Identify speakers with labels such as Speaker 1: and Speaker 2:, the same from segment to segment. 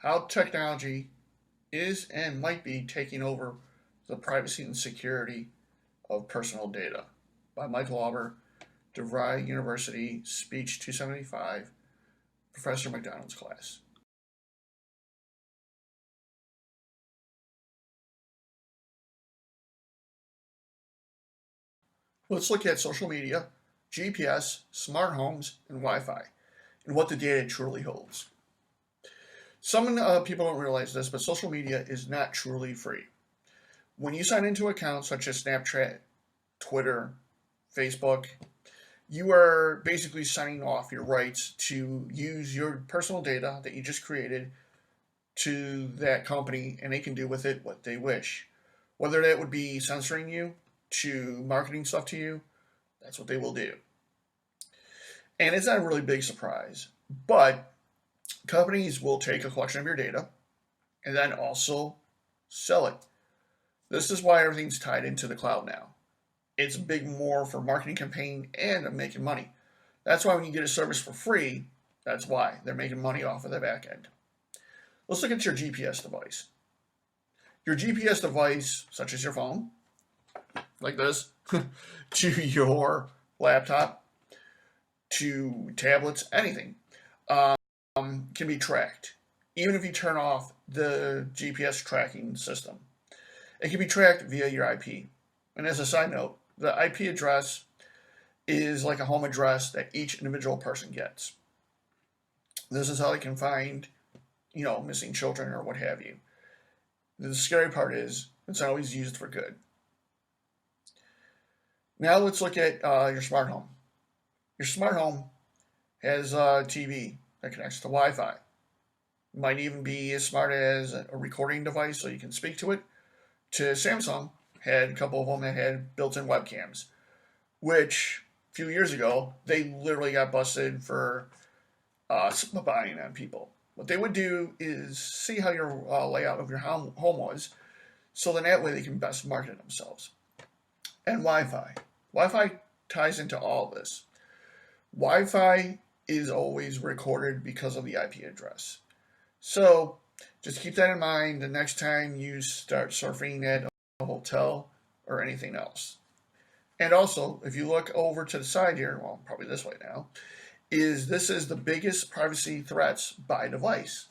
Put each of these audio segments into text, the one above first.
Speaker 1: How technology is and might be taking over the privacy and security of personal data by Michael Auber, DeVry University, Speech 275, Professor McDonald's class. Let's look at social media, GPS, smart homes, and Wi Fi, and what the data truly holds. Some people don't realize this, but social media is not truly free. When you sign into accounts such as Snapchat, Twitter, Facebook, you are basically signing off your rights to use your personal data that you just created to that company, and they can do with it what they wish. Whether that would be censoring you, to marketing stuff to you, that's what they will do. And it's not a really big surprise, but companies will take a collection of your data and then also sell it. This is why everything's tied into the cloud now. It's big more for marketing campaign and making money. That's why when you get a service for free, that's why they're making money off of the back end. Let's look at your GPS device. Your GPS device, such as your phone, like this, to your laptop, to tablets, anything, can be tracked. Even if you turn off the GPS tracking system, it can be tracked via your IP. And as a side note, the IP address is like a home address that each individual person gets. This is how they can find, missing children or what have you. The scary part is it's always used for good. Now let's look at your smart home. Your smart home has a TV that connects to Wi-Fi. It might even be as smart as a recording device so you can speak to it. To Samsung, had a couple of them that had built-in webcams, which a few years ago, they literally got busted for spying on people. What they would do is see how your layout of your home was, so then that way they can best market themselves. And Wi-Fi. Wi-Fi ties into all of this. Wi-Fi is always recorded because of the IP address. So just keep that in mind the next time you start surfing at a hotel or anything else. And also, if you look over to the side here, well, probably this way now, this is the biggest privacy threats by device.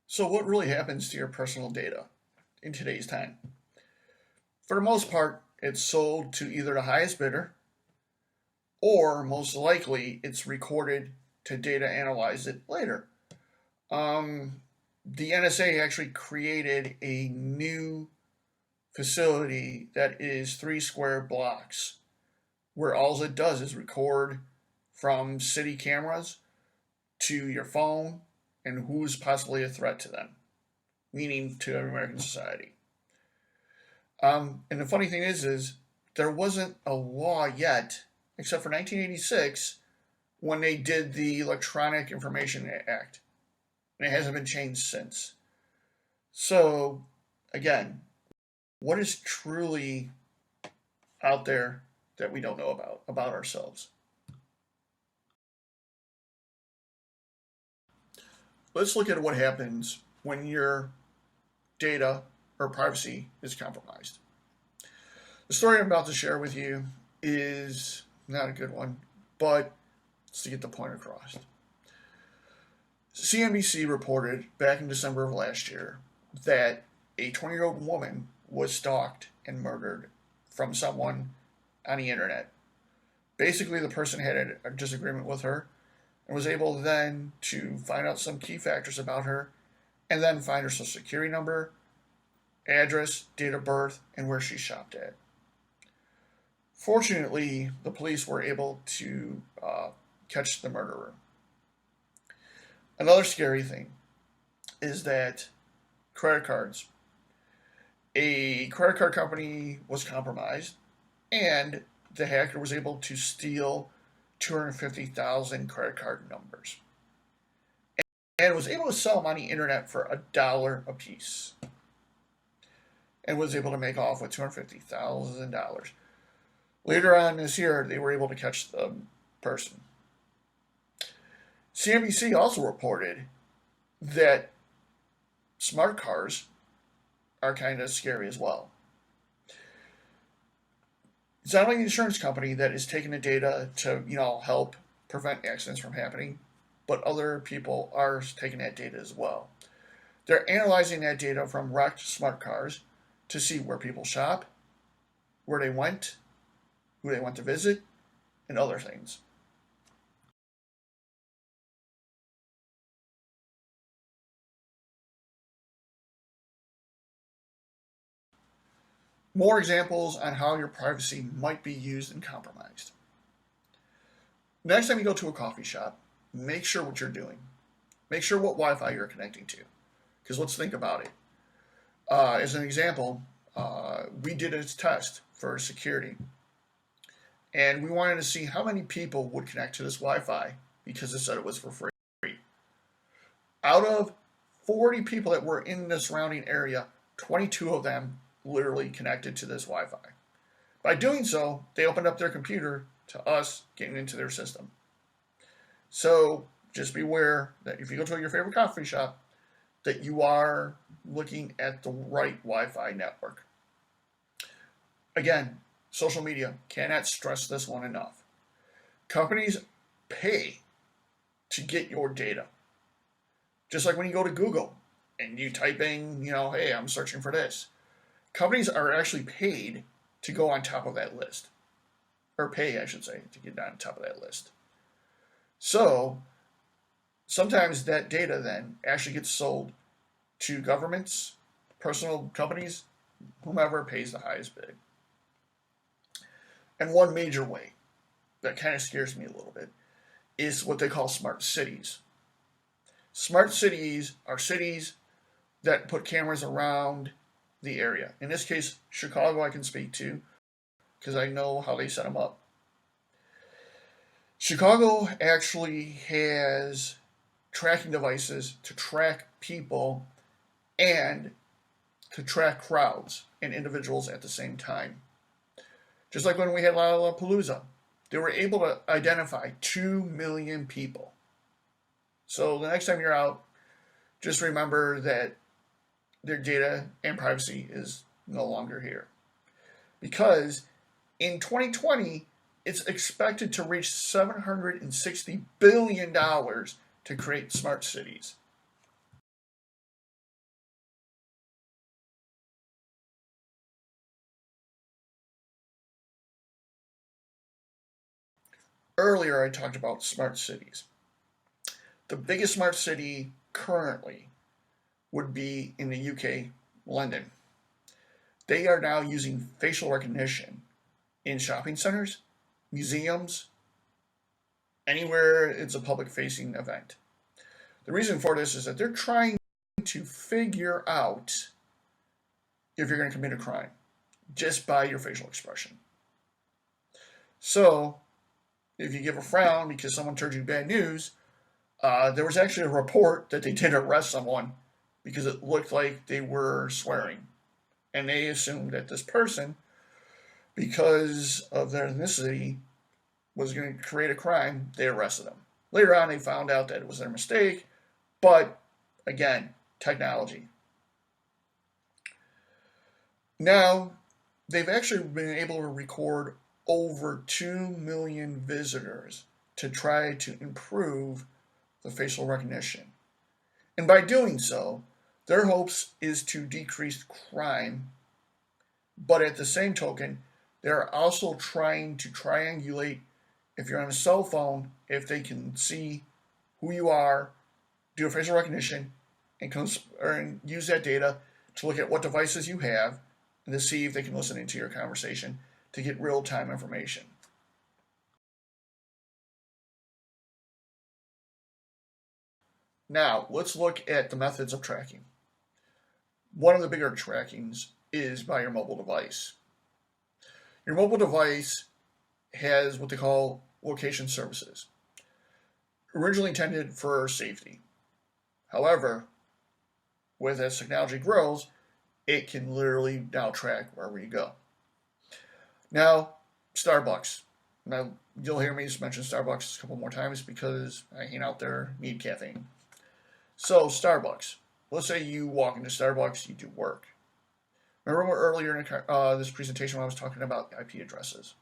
Speaker 1: So what really happens to your personal data in today's time? For the most part, it's sold to either the highest bidder, or most likely it's recorded to data analyze it later. The NSA actually created a new facility that is 3 square blocks, where all it does is record from city cameras to your phone and who's possibly a threat to them, meaning to American society. And the funny thing is there wasn't a law yet, except for 1986, when they did the Electronic Information Act. And it hasn't been changed since. So, again, what is truly out there that we don't know about ourselves? Let's look at what happens when your data or privacy is compromised. The story I'm about to share with you is not a good one, but it's to get the point across. CNBC reported back in December of last year that a 20-year-old woman was stalked and murdered from someone on the internet. Basically, the person had a disagreement with her and was able then to find out some key factors about her and then find her social security number, address, date of birth, and where she shopped at. Fortunately, the police were able to catch the murderer. Another scary thing is that credit cards. A credit card company was compromised, and the hacker was able to steal 250,000 credit card numbers and was able to sell them on the internet for $1 a piece and was able to make off with $250,000. Later on this year, they were able to catch the person. CNBC also reported that smart cars are kind of scary as well. It's not only the insurance company that is taking the data to, help prevent accidents from happening, but other people are taking that data as well. They're analyzing that data from wrecked smart cars to see where people shop, where they went, who they went to visit, and other things. More examples on how your privacy might be used and compromised. Next time you go to a coffee shop, make sure what you're doing. Make sure what Wi-Fi you're connecting to. Because let's think about it. As an example, we did a test for security. And we wanted to see how many people would connect to this Wi-Fi because it said it was for free. Out of 40 people that were in the surrounding area, 22 of them literally connected to this Wi-Fi. By doing so, they opened up their computer to us getting into their system. So just beware that if you go to your favorite coffee shop, that you are looking at the right Wi-Fi network. Again, social media, cannot stress this one enough. Companies pay to get your data. Just like when you go to Google and you type in, hey, I'm searching for this. Companies are actually paid to go on top of that list. Or pay, I should say, to get on top of that list. So, sometimes that data then actually gets sold to governments, personal companies, whomever pays the highest bid. And one major way that kind of scares me a little bit is what they call smart cities. Smart cities are cities that put cameras around the area. In this case, Chicago I can speak to because I know how they set them up. Chicago actually has tracking devices to track people and to track crowds and individuals at the same time. Just like when we had Lollapalooza, they were able to identify 2 million people. So the next time you're out, just remember that their data and privacy is no longer here. Because in 2020, it's expected to reach $760 billion to create smart cities. Earlier, I talked about smart cities. The biggest smart city currently would be in the UK, London. They are now using facial recognition in shopping centers, museums, anywhere it's a public facing event. The reason for this is that they're trying to figure out if you're going to commit a crime just by your facial expression. So, if you give a frown because someone told you bad news, there was actually a report that they did arrest someone because it looked like they were swearing. And they assumed that this person, because of their ethnicity, was going to create a crime. They arrested them. Later on, they found out that it was their mistake. But, again, technology. Now, they've actually been able to record over 2 million visitors to try to improve the facial recognition. And by doing so, their hopes is to decrease crime, but at the same token, they're also trying to triangulate if you're on a cell phone, if they can see who you are, do a facial recognition, and use that data to look at what devices you have and to see if they can listen into your conversation to get real-time information. Now, let's look at the methods of tracking. One of the bigger trackings is by your mobile device. Your mobile device has what they call location services, originally intended for safety. However, as technology grows, it can literally now track wherever you go. Now, Starbucks. Now, you'll hear me just mention Starbucks a couple more times because I hang out there, need caffeine. So, Starbucks. Let's say you walk into Starbucks, you do work. Remember earlier in this presentation when I was talking about IP addresses?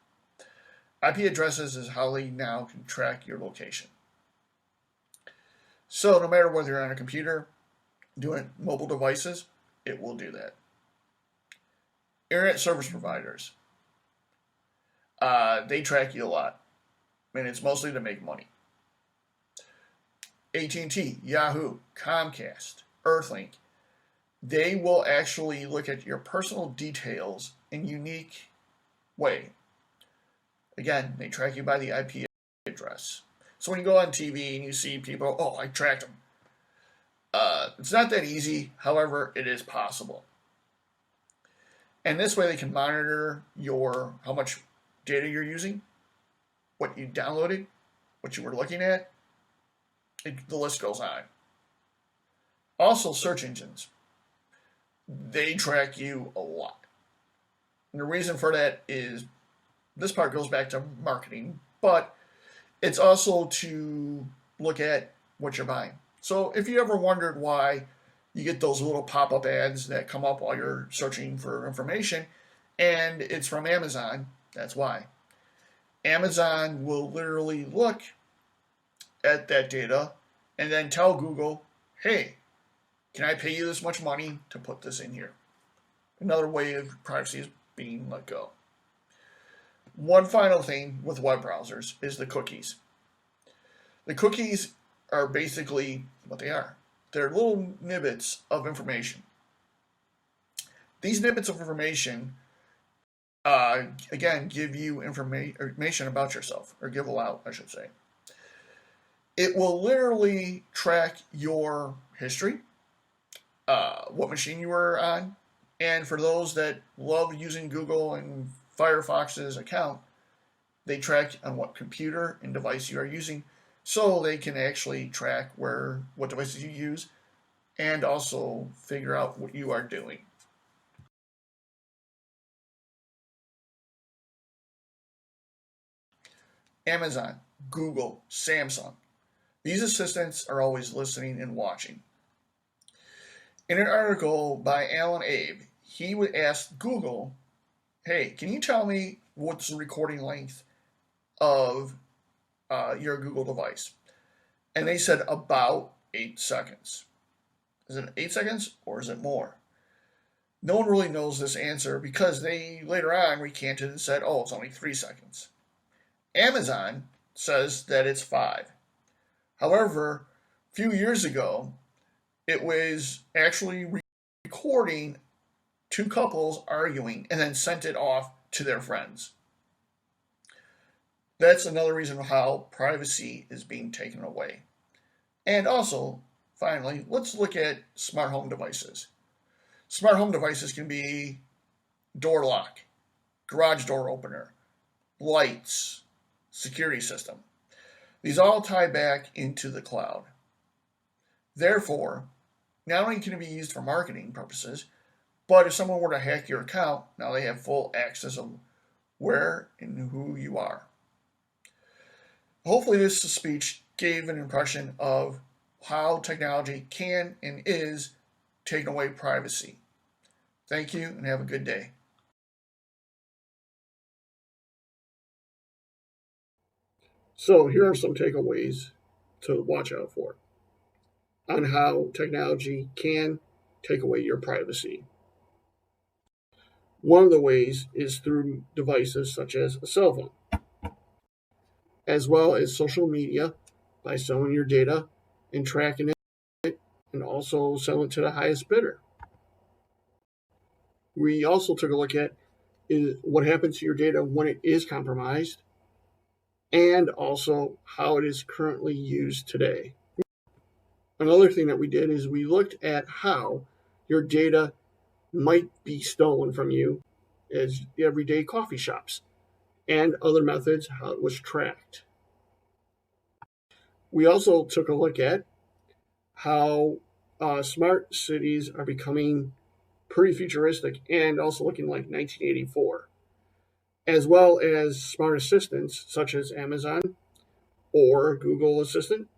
Speaker 1: IP addresses is how they now can track your location. So no matter whether you're on a computer, doing mobile devices, it will do that. Internet service providers, they track you a lot, and it's mostly to make money. AT&T, Yahoo, Comcast, Earthlink, they will actually look at your personal details in a unique way. Again, they track you by the IP address. So when you go on TV and you see people, oh, I tracked them. It's not that easy. However, it is possible. And this way they can monitor how much data you're using, what you downloaded, what you were looking at. The list goes on. Also, search engines. They track you a lot. And the reason for that is this part goes back to marketing, but it's also to look at what you're buying. So if you ever wondered why you get those little pop-up ads that come up while you're searching for information, and it's from Amazon, that's why. Amazon will literally look at that data and then tell Google, hey, can I pay you this much money to put this in here? Another way of privacy is being let go. One final thing with web browsers is the cookies. The cookies are basically what they are. They're little nibbits of information. These nibbits of information, again, give you information about yourself, or give out, I should say. It will literally track your history, what machine you were on, and for those that love using Google and Firefox's account, they track on what computer and device you are using, so they can actually track what devices you use and also figure out what you are doing. Amazon, Google, Samsung. These assistants are always listening and watching. In an article by Alan Abe, he would ask Google, hey, can you tell me what's the recording length of your Google device? And they said about 8 seconds. Is it 8 seconds or is it more? No one really knows this answer because they later on recanted and said, oh, it's only 3 seconds. Amazon says that it's 5. However, a few years ago, it was actually recording 2 couples arguing and then sent it off to their friends. That's another reason how privacy is being taken away. And also, finally, let's look at smart home devices. Smart home devices can be door lock, garage door opener, lights, security system. These all tie back into the cloud. Therefore, not only can it be used for marketing purposes, but if someone were to hack your account, now they have full access of where and who you are. Hopefully this speech gave an impression of how technology can and is taking away privacy. Thank you and have a good day. So here are some takeaways to watch out for on how technology can take away your privacy. One of the ways is through devices such as a cell phone, as well as social media by selling your data and tracking it and also selling it to the highest bidder. We also took a look at what happens to your data when it is compromised and also how it is currently used today. Another thing that we did is we looked at how your data might be stolen from you as everyday coffee shops and other methods, how it was tracked. We also took a look at how smart cities are becoming pretty futuristic and also looking like 1984.
Speaker 2: as well as smart assistants such as Amazon or Google Assistant,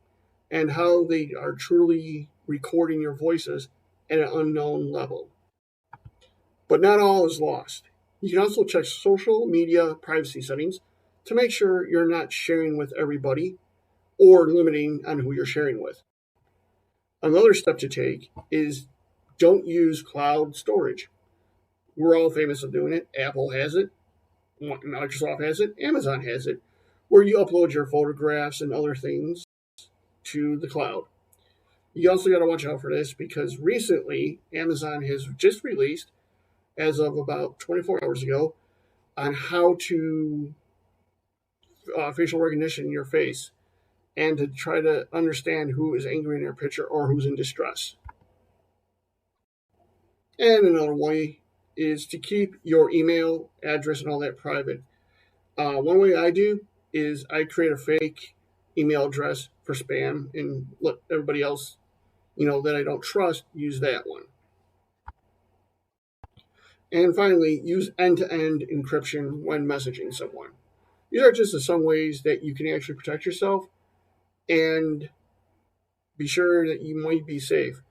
Speaker 2: and how they are truly recording your voices at an unknown level. But not all is lost. You can also check social media privacy settings to make sure you're not sharing with everybody or limiting on who you're sharing with. Another step to take is don't use cloud storage. We're all famous of doing it. Apple has it, Microsoft has it, Amazon has it, where you upload your photographs and other things to the cloud. You also got to watch out for this because recently Amazon has just released, as of about 24 hours ago, on how to facial recognition in your face and to try to understand who is angry in their picture or who's in distress. And another way is to keep your email address and all that private. One way I do is I create a fake email address for spam and let everybody else, that I don't trust, use that one. And finally, use end-to-end encryption when messaging someone. These are just some ways that you can actually protect yourself and be sure that you might be safe.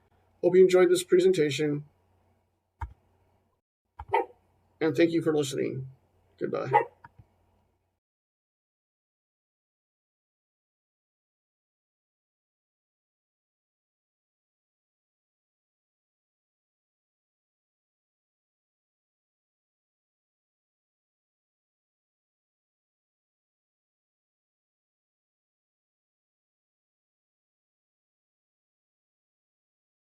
Speaker 2: Hope you enjoyed this presentation, and thank you for listening. Goodbye.